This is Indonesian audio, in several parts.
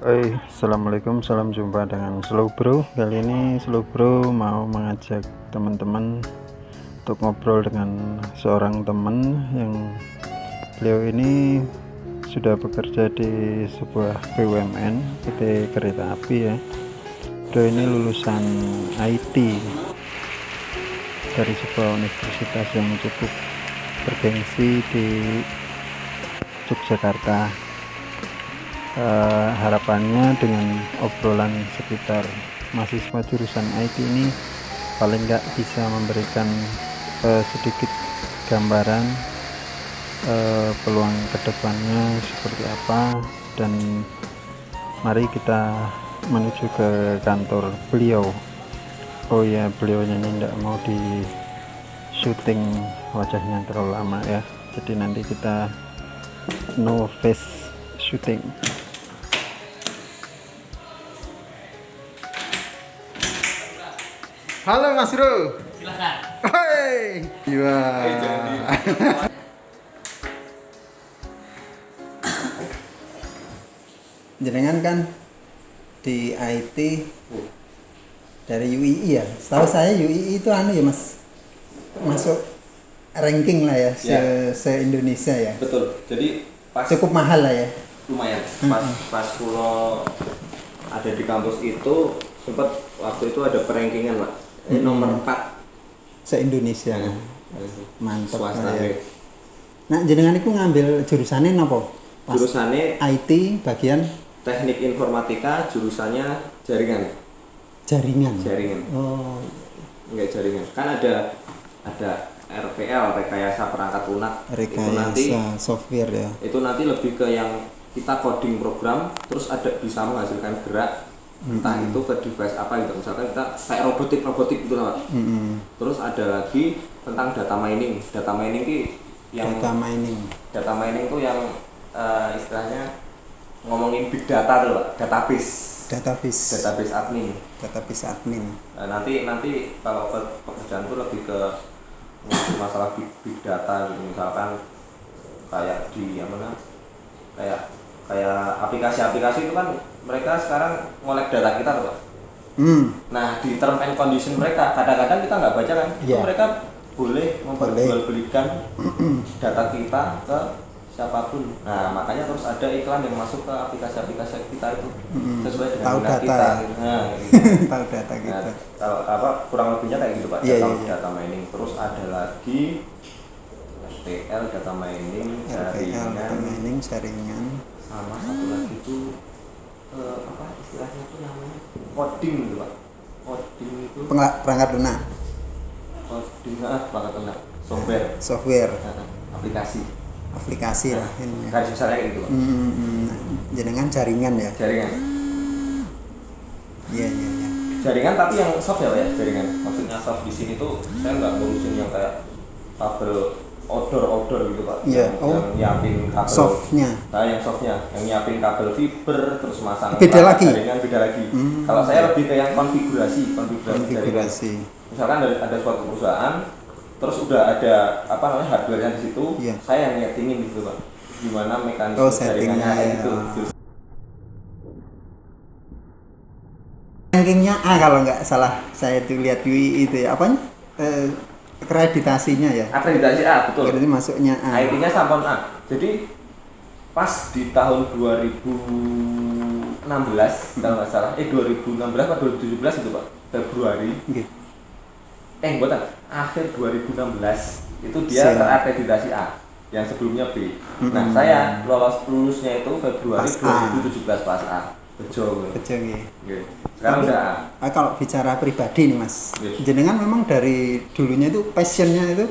Assalamualaikum, salam jumpa dengan Slow Bro. Kali ini Slow Bro mau mengajak teman-teman untuk ngobrol dengan seorang teman yang beliau ini sudah bekerja di sebuah BUMN PT Kereta Api ya. Beliau ini lulusan IT dari sebuah universitas yang cukup bergengsi di Yogyakarta. Harapannya dengan obrolan sekitar mahasiswa jurusan IT ini paling nggak bisa memberikan sedikit gambaran peluang kedepannya seperti apa, dan mari kita menuju ke kantor beliau. Oh ya, beliaunya ini tidak mau di syuting wajahnya terlalu lama ya, jadi nanti kita no face syuting. Halo Mas Bro. Silakan. Hei. Iya. Jenengan kan di IT dari UII ya. Setahu saya UII itu ya Mas, masuk ranking lah ya, se-Indonesia ya. Betul. Jadi cukup mahal lah ya. Lumayan. Pas pulau ada di kampus itu sempat waktu itu ada perankingan Pak. Nomor 4 se-Indonesia. Mantap swasta ya. Nah, jenengan itu ngambil jurusannya apa? Jurusannya IT bagian teknik informatika, jurusannya jaringan. Jaringan. Oh, enggak jaringan. Kan ada RPL, rekayasa perangkat lunak. Rekayasa itu nanti software ya. Itu nanti lebih ke yang kita coding program, terus ada bisa menghasilkan gerak, entah itu ke device apa gitu. Misalkan kita kayak robotik gitu lah Pak. Terus ada lagi tentang data mining. Data mining itu yang istilahnya ngomongin big data tuh Pak, database admin. Nanti kalau pekerjaan itu lebih ke masalah big data gitu, misalkan kayak di kayak aplikasi itu kan mereka sekarang ngolek data kita tuh Pak. Nah, di term and condition mereka kadang-kadang kita nggak baca kan, itu mereka boleh memperjualbelikan data kita ke siapapun. Nah, makanya terus ada iklan yang masuk ke aplikasi-aplikasi kita itu sesuai dengan minat kita. Nah, gitu. Tahu data kita. Nah, kalau kurang lebihnya kayak gitu Pak. Data mining. Terus ada lagi RTL, data mining, jaringan. Sama satu lagi itu istilahnya itu namanya coding gitu Pak. Coding itu perangkat lunak. Perangkat lunak. Software. Aplikasi lah ini. Garis besarnya kayak gitu Pak. Jenengan jaringan ya. Iya. Jaringan tapi yang soft ya Pak ya, jaringan. Maksudnya soft di sini tuh saya nggak ngurusin yang kayak kabel outdoor gitu Pak. Iya. Yang nyiapin kabel softnya. Nah, yang softnya, yang nyiapin kabel fiber terus masang jaringan beda lagi. Kalau saya lebih ke yang konfigurasi. Misalkan ada suatu perusahaan, terus udah ada hardware-nya di situ, saya yang nyetingin gitu Pak. Gimana mekanisme jaringannya itu. Rankingnya A kalau nggak salah, saya tuh lihat UI itu ya, akreditasinya ya. Akreditasi A, betul. Berarti masuknya A. IT-nya sampun A. Jadi pas di tahun 2016 kalau nggak salah, 2016 atau 2017 itu Pak, Februari. Bukan, akhir 2016 itu dia terakreditasi A, yang sebelumnya B. Nah, saya lulusnya itu Februari 2017 pas A. Bejo. Sekarang udah A. Kalau bicara pribadi nih Mas, jenengan memang dari dulunya itu passionnya itu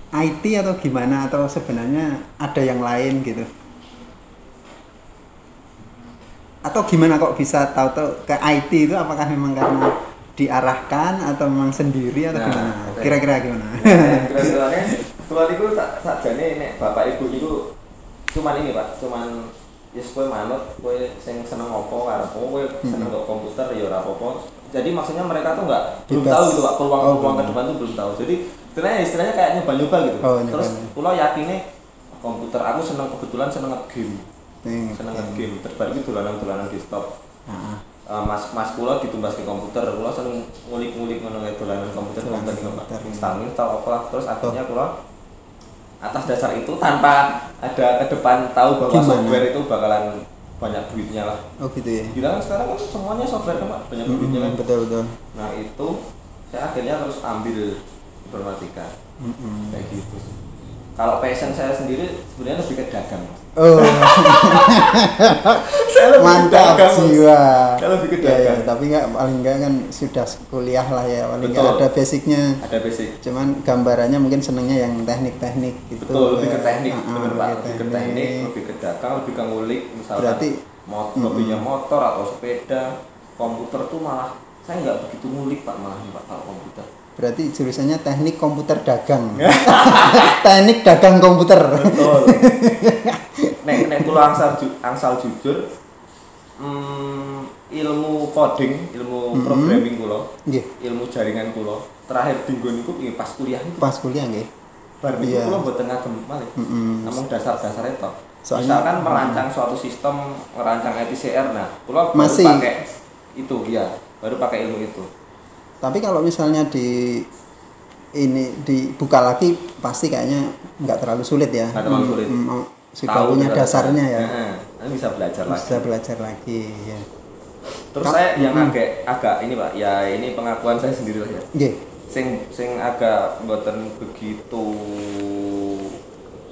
IT atau gimana, atau sebenarnya ada yang lain gitu? Atau gimana kok bisa tahu ke IT itu, apakah memang karena diarahkan atau memang sendiri atau gimana? Kira-kira gimana? Kira-kiranya kalau itu sakjane nek bapak ibu itu cuman ini Pak, kowe manut, kowe sing seneng opo karepmu, kowe seneng kok komputer ya ora apa-apa. Jadi maksudnya mereka tuh belum tahu gitu Pak, peluang ke depan tuh belum tahu. Jadi istilahnya kayak nyoba-nyoba gitu. Terus kula yakine komputer, aku kebetulan seneng game. seneng game. Terus baru itu dolanan desktop. Mas kula ditumbas ke komputer, kula seneng ngulik-ngulik ngono kae dolanan komputer install apa. Terus akhirnya kula atas dasar itu tanpa ada ke depan tahu bahwa software itu bakalan banyak duitnya lah. Oh gitu ya. Gila kan sekarang kan semuanya software kan Pak, banyak duitnya kan. Betul. Nah itu saya akhirnya harus ambil informatika. Kayak gitu. Kalau passion saya sendiri sebenarnya lebih ke dagang. Oh. Saya lebih mantap jiwa. Saya lebih ke dagang. Ya, tapi paling enggak kan sudah kuliah lah ya, paling enggak ada basicnya. Ada basic. Cuman gambarannya mungkin senengnya yang teknik-teknik gitu. Betul, lebih ke teknik, benar Pak. Lebih ke teknik, lebih ke dagang, lebih ke ngulik misalkan. Berarti hobinya motor atau sepeda, komputer tuh malah saya nggak begitu ngulik Pak, malah Pak kalau komputer. Berarti jurusannya teknik komputer dagang. Teknik dagang komputer. Betul. Nek kula angsal jujur, ilmu coding, ilmu programming kula, ilmu jaringan kula, terakhir dinggo niku pas kuliah niku. Pas kuliah nggih. Bar niku kula mboten ngagem malih. Namung dasar-dasar itu. Soalnya, misalkan merancang suatu sistem, merancang ETCR, nah kula baru pakai itu ya, baru pakai ilmu itu. Tapi kalau misalnya dibuka lagi pasti kayaknya nggak terlalu sulit ya. Nggak terlalu sulit. Sudah punya dasarnya ya. Nanti bisa belajar lagi. Bisa belajar lagi ya. Terus saya yang agak ini Pak, ya ini pengakuan saya sendiri lah ya. Sing agak mboten begitu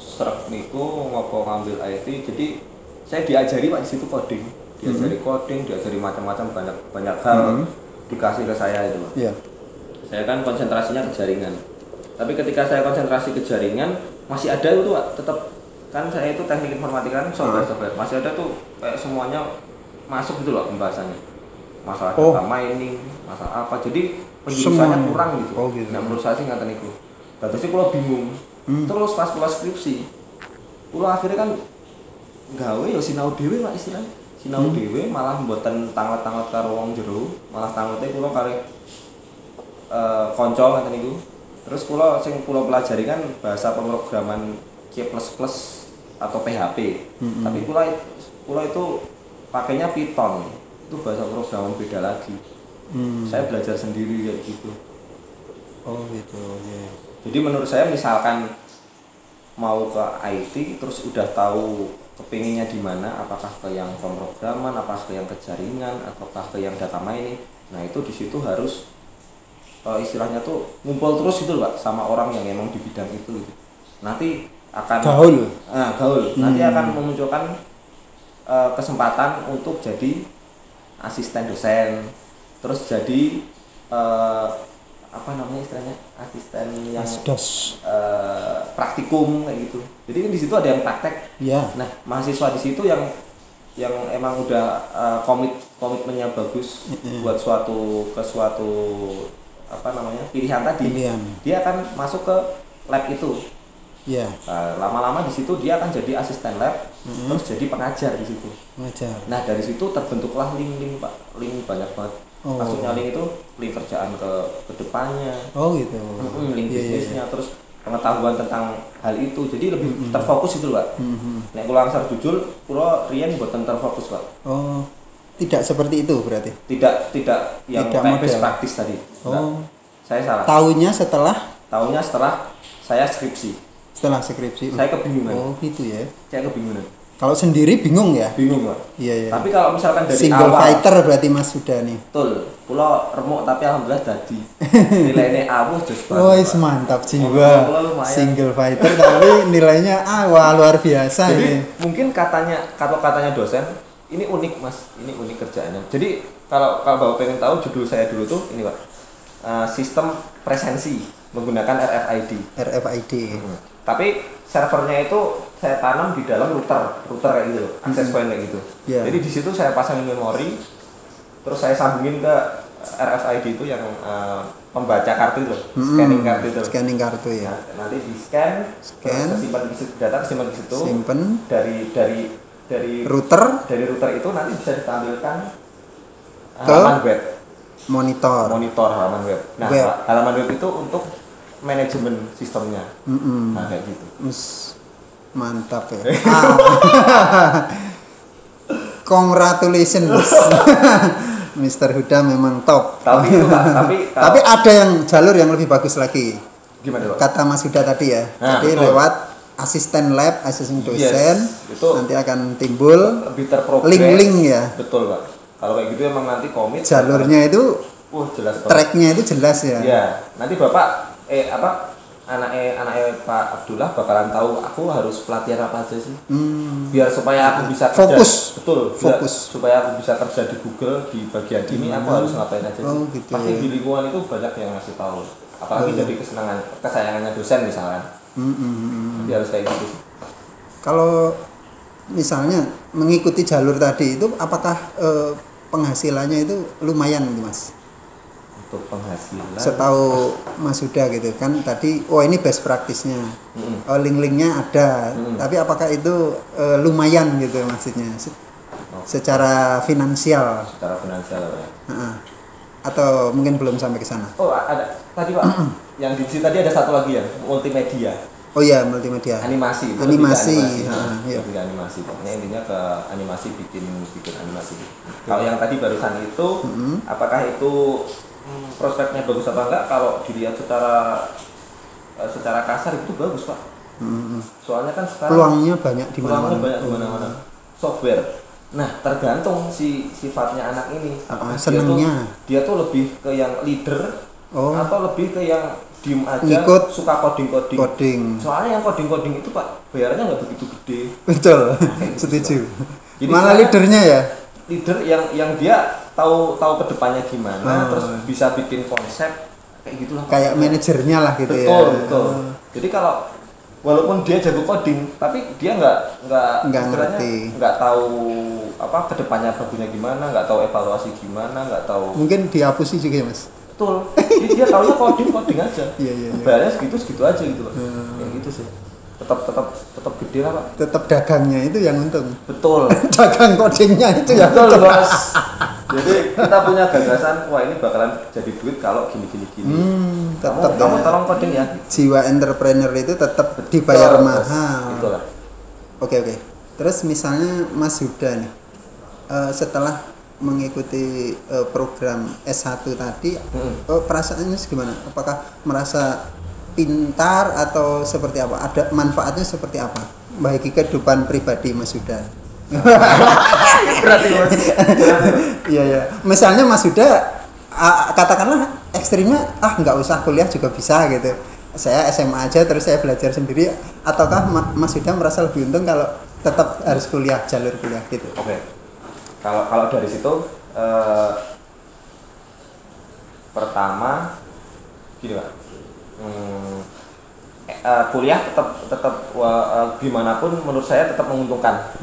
sreg niku ngopo ngambil IT. Jadi saya diajari Pak di situ coding. Diajari coding, diajari macam-macam banyak hal. Dikasih ke saya itu Pak. Iya. Saya kan konsentrasinya ke jaringan. Tapi ketika saya konsentrasi ke jaringan masih ada itu Pak, tetap kan saya itu teknik informatika kan software. Masih ada tuh kayak semuanya masuk gitu loh pembahasannya. Masalah data mining, masalah apa. Jadi penjurusannya kurang gitu. Nah, menurut saya sih ngaten niku. Terus kula bingung. Terus pas kula skripsi, kula akhirnya kan gawe ya sinau dhewe Pak istilahnya. Sinau dhewe malah mboten tanget-tanget karo wong jero, malah tangete kula karo kanca ngaten niku. Terus kula sing kula pelajari kan bahasa pemrograman C++ atau PHP. Tapi kula itu pakainya Python. Itu bahasa pemrograman beda lagi. Saya belajar sendiri kayak gitu. Oh gitu, ya. Jadi menurut saya misalkan mau ke IT terus udah tahu kepinginnya di mana, apakah ke yang pemrograman, apakah ke yang ke jaringan, ataukah ke yang data mining. Nah itu di situ harus istilahnya tuh ngumpul terus gitu Pak sama orang yang emang di bidang itu gitu. Nanti akan gaul. Nanti akan memunculkan kesempatan untuk jadi asisten dosen, terus jadi apa namanya istilahnya asisten yang praktikum kayak gitu. Jadi kan di situ ada yang praktek. Yeah. Nah mahasiswa di situ yang emang udah komitmennya bagus buat suatu apa namanya pilihan tadi. Dia akan masuk ke lab itu. Yeah. Lama-lama di situ dia akan jadi asisten lab, terus jadi pengajar di situ. Nah dari situ terbentuklah link Pak, link banyak banget. Maksudnya link itu link kerjaan ke depannya. Oh gitu. Link bisnisnya, terus pengetahuan tentang hal itu. Jadi lebih terfokus itu Pak. Nek kula angsal jujur, kula riyen mboten terfokus Pak. Oh. Tidak seperti itu berarti. Tidak yang teknis praktis tadi. Oh. Saya salah. Tahunya setelah saya skripsi. Setelah skripsi. Saya kebingungan. Oh, gitu ya. Saya kebingungan. Kalau sendiri bingung ya? Bingung, Pak. Iya. Tapi kalau misalkan dari single awal fighter berarti Mas sudah nih. Betul. Kula remuk tapi alhamdulillah dadi. Nilainya A just banget. Oh, mantap jiwa. Single fighter tapi nilainya A. Wah, luar biasa. Jadi, ini. Mungkin katanya dosen, ini unik Mas, ini unik kerjaannya. Jadi kalau Bapak pengen tahu judul saya dulu tuh ini Pak. Sistem presensi menggunakan RFID. Tapi servernya itu saya tanam di dalam router kayak gitu, access point kayak gitu. Yeah. Jadi di situ saya pasangin memori, terus saya sambungin ke RFID itu yang pembaca kartu itu, scanning kartu itu. Scanning kartu ya. Nah, nanti di scan, terus simpan data simpan di situ. Simpen. Dari router. Dari router itu nanti bisa ditampilkan halaman web. Monitor halaman web. Nah, halaman web itu untuk manajemen sistemnya. Nah, kayak gitu. Mantap ya. Congratulations. Mr. Huda memang top. Tapi itu Pak, tapi ada yang jalur yang lebih bagus lagi. Gimana Pak? Kata Mas Huda tadi ya. Nah, jadi betul. lewat asisten lab, asisten dosen, itu nanti akan timbul lebih terprogres. link-link ya. Betul Pak. Kalau kayak gitu emang nanti komit. Jalurnya itu, jelas banget. tracknya itu jelas ya. Iya. Nanti Bapak anaknya Pak Abdullah bakalan tahu aku harus pelatihan apa aja sih. Biar supaya aku bisa kerja. Fokus. Betul. Fokus. Supaya aku bisa kerja di Google di bagian ini aku harus ngapain aja sih. Gitu Pasti ya. di lingkungan itu banyak yang ngasih tahu. Apalagi jadi kesayangannya dosen misalkan. Jadi harus kayak gitu sih. Kalau misalnya mengikuti jalur tadi itu apakah penghasilannya itu lumayan gitu Mas? Untuk penghasilan. Setahu Mas Huda gitu kan tadi, ini best practice-nya. Link-linknya ada, tapi apakah itu lumayan gitu maksudnya? Secara finansial. Secara finansial ya. Atau mungkin belum sampai ke sana? Oh ada tadi Pak, yang di sini tadi ada satu lagi ya, multimedia. Oh iya, multimedia. Animasi. Iya. Lebih ke animasi. Pokoknya intinya ke animasi, bikin animasi. Kalau yang tadi barusan itu, apakah itu prospeknya bagus apa enggak? Kalau dilihat secara kasar itu bagus Pak. Soalnya kan sekarang peluangnya banyak di mana-mana. mana-mana. Software. Nah, tergantung sifatnya anak ini. Senengnya. Dia tuh lebih ke yang leader atau lebih ke yang diem aja, ngikut, suka coding. Soalnya yang coding itu Pak, bayarnya nggak begitu gede. Betul. Setuju. Jadi malah leadernya ya. Leader yang dia tahu kedepannya gimana, terus bisa bikin konsep kayak gitulah. Kayak manajernya lah gitu. Betul. Jadi kalau walaupun dia jago coding, tapi dia nggak ngerti, nggak tahu kedepannya bagusnya gimana, nggak tahu evaluasi gimana, nggak tahu. Mungkin dihapusi juga ya Mas. Betul. Jadi dia taunya coding aja. Iya. Bayarnya segitu aja gitu loh. Kayak gitu sih. Tetap gede lah Pak. Tetap dagangnya itu yang untung. Betul. Dagang codingnya itu yang betul Bos. Jadi kita punya gagasan, wah ini bakalan jadi duit kalau gini. Tetap kamu tolong coding ya. Jiwa entrepreneur itu tetap dibayar mahal. Betul lah. Oke. Terus misalnya Mas Huda nih, setelah mengikuti program S1 tadi, perasaannya gimana? Apakah merasa pintar atau seperti apa? Ada manfaatnya seperti apa bagi kehidupan pribadi Mas Huda? Berarti Mas. Iya. Misalnya Mas Huda katakanlah ekstrimnya nggak usah kuliah juga bisa gitu. Saya SMA aja terus saya belajar sendiri, ataukah Mas Huda merasa lebih untung kalau tetap harus kuliah, jalur kuliah gitu? Oke. Kalau dari situ pertama gini Pak. Kuliah tetap gimana pun menurut saya tetap menguntungkan.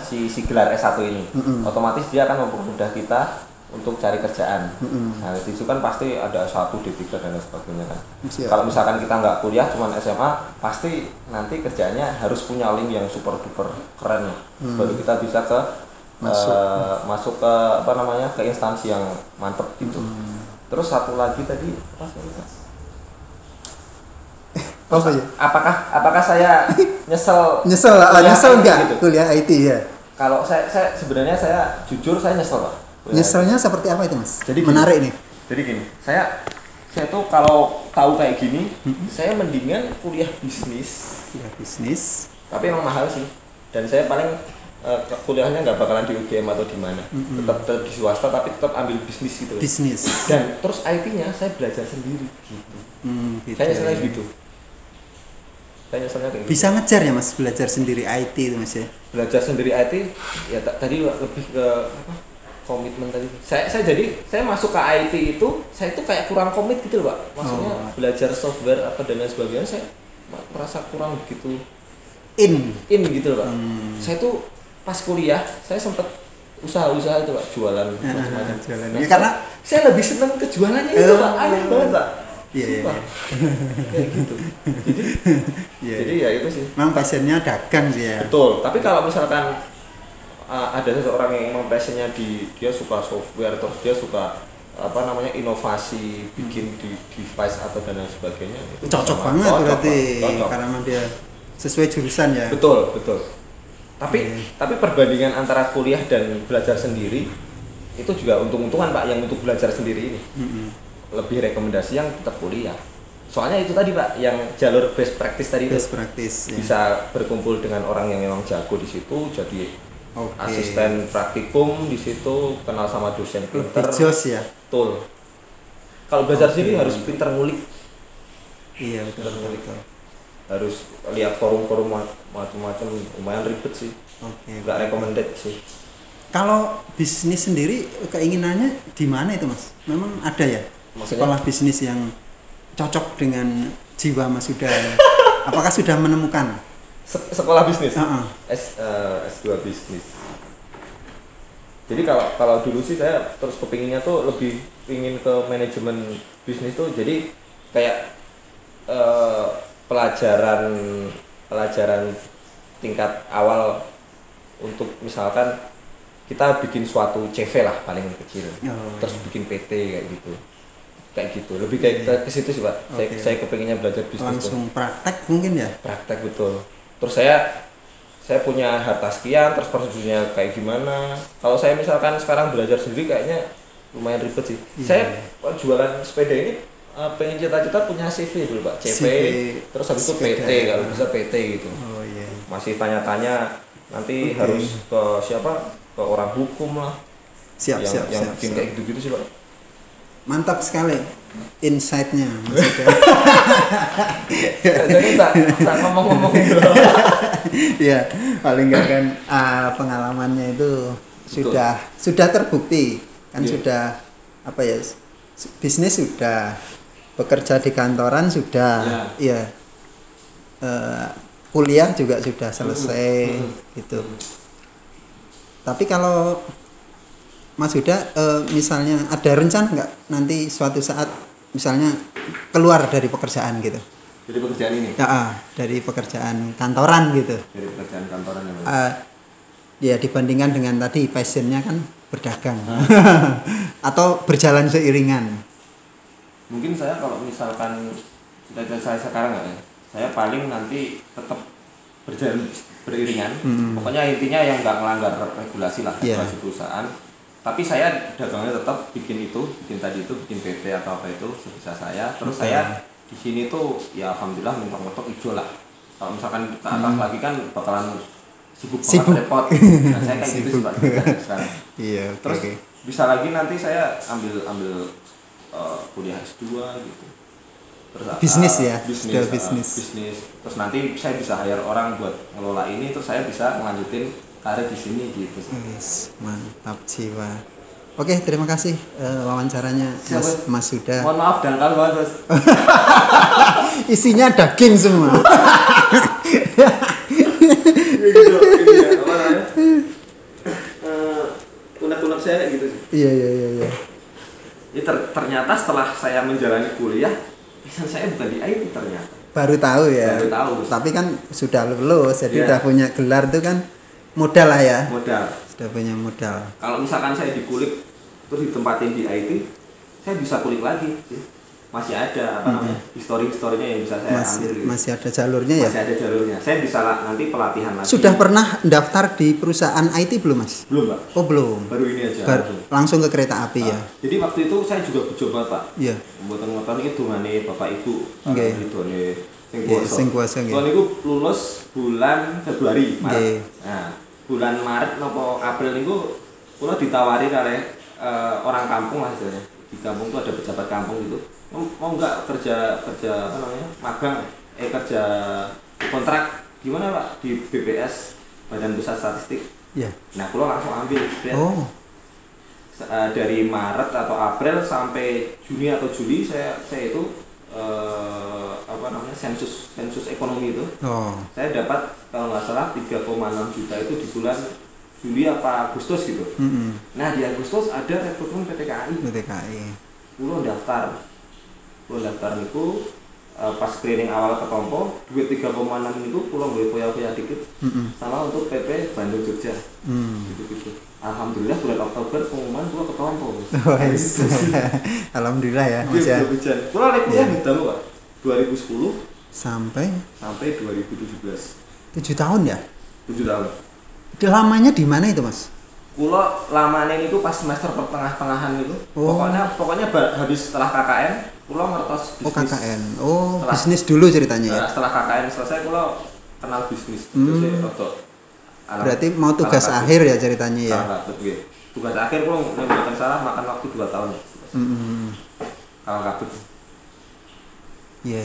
Si gelar S1 ini. Otomatis dia akan mempermudah kita untuk cari kerjaan. Nah, di situ kan pasti ada S1, D3 dan lain sebagainya kan. Kalau misalkan kita nggak kuliah cuma SMA, pasti nanti kerjaannya harus punya link yang super duper keren. Baru kita bisa masuk ke ke instansi yang mantep gitu. Terus satu lagi tadi apakah saya nyesel enggak gitu? Kuliah IT ya? Kalau saya sebenarnya saya jujur saya nyesel Pak. Nyeselnya seperti apa itu Mas? Jadi menarik nih. Jadi gini, saya tuh kalau tahu kayak gini, saya mendingan kuliah bisnis. Tapi emang mahal sih. Dan saya paling kuliahnya nggak bakalan di UGM atau di mana. Tetap di swasta tapi tetap ambil bisnis gitu. Dan terus IT-nya saya belajar sendiri gitu. Saya nyeselnya gitu. Bisa ngejar ya Mas belajar sendiri IT itu Mas ya? Belajar sendiri IT ya tadi lebih ke komitmen tadi. Saya masuk ke IT itu, saya itu kayak kurang komit gitu loh Pak. Maksudnya belajar software dan lain sebagainya saya merasa kurang begitu in gitu loh Pak. Saya tuh pas kuliah saya sempat usaha itu Pak, jualan macam-macam. Ya, karena saya lebih senang ke jualannya itu Pak. Aneh banget Pak. Iya. Kayak gitu. Jadi ya itu sih. Memang passionnya dagang sih ya. Betul. Tapi kalau misalkan ada seseorang yang memang passionnya dia suka software, terus dia suka inovasi, bikin di device atau dan lain sebagainya, itu cocok banget berarti karena dia sesuai jurusan ya. Betul. Tapi perbandingan antara kuliah dan belajar sendiri itu juga untung-untungan Pak, yang untuk belajar sendiri ini. Lebih rekomendasi yang tetap kuliah. Soalnya itu tadi Pak, yang jalur best practice tadi best practice bisa berkumpul dengan orang yang memang jago di situ, jadi asisten praktikum di situ, kenal sama dosen pinter. Jos ya. Betul. Kalau belajar sendiri harus pinter ngulik. Iya betul. Harus lihat forum-forum macam-macam, lumayan ribet sih. Nggak recommended sih. Kalau bisnis sendiri keinginannya di mana itu Mas? Memang ada ya? Maksudnya? Sekolah bisnis yang cocok dengan jiwa Mas Huda. Apakah sudah menemukan? Sekolah bisnis? S2 bisnis. Jadi kalau dulu sih saya terus kepinginnya tuh lebih ingin ke manajemen bisnis tuh, jadi kayak pelajaran tingkat awal untuk misalkan kita bikin suatu CV lah paling kecil, terus bikin PT kayak gitu lebih kayak ke situ sih Pak. Saya kepinginnya belajar bisnis langsung praktek mungkin ya. Praktek betul. Terus saya punya harta sekian, terus prosedurnya kayak gimana. Kalau saya misalkan sekarang belajar sendiri kayaknya lumayan ribet sih. Saya jualan sepeda ini pengen cita-cita punya CV dulu Pak, CV terus habis itu PT, kalau bisa PT gitu. Masih tanya-tanya nanti harus ke siapa, ke orang hukum lah. Siap. Bikin kayak gitu-gitu sih Pak. Mantap sekali insight-nya maksudnya. Jadi tak ngomong-ngomong dulu. Ya, paling enggak kan pengalamannya itu sudah terbukti kan. Sudah apa ya, bisnis sudah, bekerja di kantoran sudah, ya. Kuliah juga sudah selesai gitu. Tapi kalau Mas Huda misalnya ada rencana nggak nanti suatu saat misalnya keluar dari pekerjaan gitu? Dari pekerjaan ini? Ya, dari pekerjaan kantoran gitu. Dari pekerjaan kantoran ya. Ya dibandingkan dengan tadi passionnya kan berdagang. Atau berjalan seiringan. Mungkin saya kalau misalkan cita-cita saya sekarang nggak ya, saya paling nanti tetap berjalan beriringan. Pokoknya intinya yang nggak melanggar regulasi lah, regulasi perusahaan. Tapi saya dagangnya tetap bikin PT atau apa itu sebisa saya. Terus saya di sini tuh ya alhamdulillah mentok-mentok hijau lah. Kalau misalkan ke atas lagi kan bakalan sibuk banget, repot. Nah, saya kayak gitu sih Pak sekarang. Iya. Terus bisa lagi nanti saya ambil kuliah S2 gitu. Terus bisnis ya, bisnis. Terus nanti saya bisa hire orang buat ngelola ini, terus saya bisa melanjutin karir di sini gitu. Mantap jiwa. Oke, terima kasih wawancaranya Mas Huda. Mohon maaf dangkal banget Mas. Isinya daging semua. Unek-unek saya gitu sih. Iya. Ya, ternyata setelah saya menjalani kuliah, passion saya bukan di IT ternyata. Baru tahu ya. Tapi kan sudah lulus, jadi udah punya gelar tuh kan modal lah ya. Sudah punya modal. Kalau misalkan saya dikulik terus ditempatin di IT, saya bisa kulik lagi sih. Masih ada historinya yang bisa saya ambil. Masih ada jalurnya ya? Masih ada jalurnya. Saya bisa nanti pelatihan lagi. Sudah pernah daftar di perusahaan IT belum Mas? Belum Pak. Oh belum. Baru ini aja. Langsung ke kereta api ya? Jadi waktu itu saya juga coba Pak. Iya. Motor itu ngane Bapak Ibu. Sing kuasa nggih. Tahun itu lulus bulan Februari, Maret. Nah, bulan Maret nopo April niku kula ditawari oleh orang kampung lah istilahnya. Di kampung itu ada pejabat kampung gitu. Mau nggak kerja apa namanya, magang, kerja kontrak gimana Pak di BPS, Badan Pusat Statistik. Iya. Nah, kalau langsung ambil dari Maret atau April sampai Juni atau Juli saya itu apa namanya sensus ekonomi itu. Saya dapat kalau nggak salah 3,6 juta itu di bulan Juli apa Agustus gitu. Nah di Agustus ada rekrutmen PT KAI. Pulau daftar niku pas screening awal ketompo duit 3,6 niku pulau boleh poya-poya dikit sama untuk PP Bandung Jogja gitu. Alhamdulillah bulan Oktober pengumuman pulau ketompo. Alhamdulillah ya Mas ya. Pulau kuliah di dalam Pak 2010 sampai 2017. 7 tahun ya? 7 tahun. Lamanya di mana itu, Mas? Kulo lamane niku pas semester pertengah-tengahan itu. Oh. Pokoknya habis setelah KKN, kulo ngertos bisnis. Oh, KKN. Oh, bisnis dulu ceritanya ya. Setelah KKN selesai kulo kenal bisnis. Terus ya rada. Berarti mau tugas akhir ya ceritanya ya. Betul. Tugas akhir kulo nek salah makan waktu 2 tahun. Kalau kabut. Iya.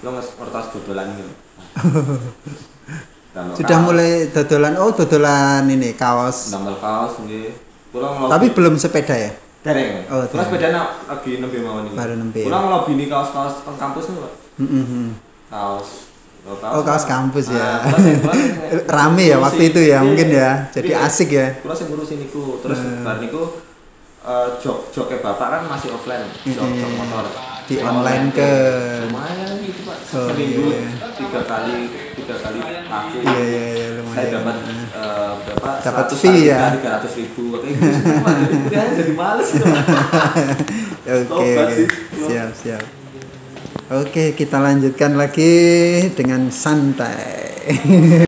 Lo ngertos dodolan gitu. Sudah mulai dodolan ini kaos. Ndamel kaos nggih. Tapi belum sepeda ya? Dereng. Oh, terus sepedanya lagi nembe mawon iki. Baru nembe. Kula ngelobini kaos-kaos teng kampus niku, Pak. Kaos. Kaos kampus ya. Rame ya waktu itu ya, mungkin ya. Jadi asik ya. Kula sing ngurusin niku. Terus bar niku jok bapak kan masih offline, jok motor. Di online ke lumayan gitu, Pak. Seminggu 3 kali aku. Iya, lumayan. Saya dapat berapa? Dapat fee ya. 300.000 kayak gitu. Jadi males gitu. Oke. Siap. Oke, kita lanjutkan lagi dengan santai.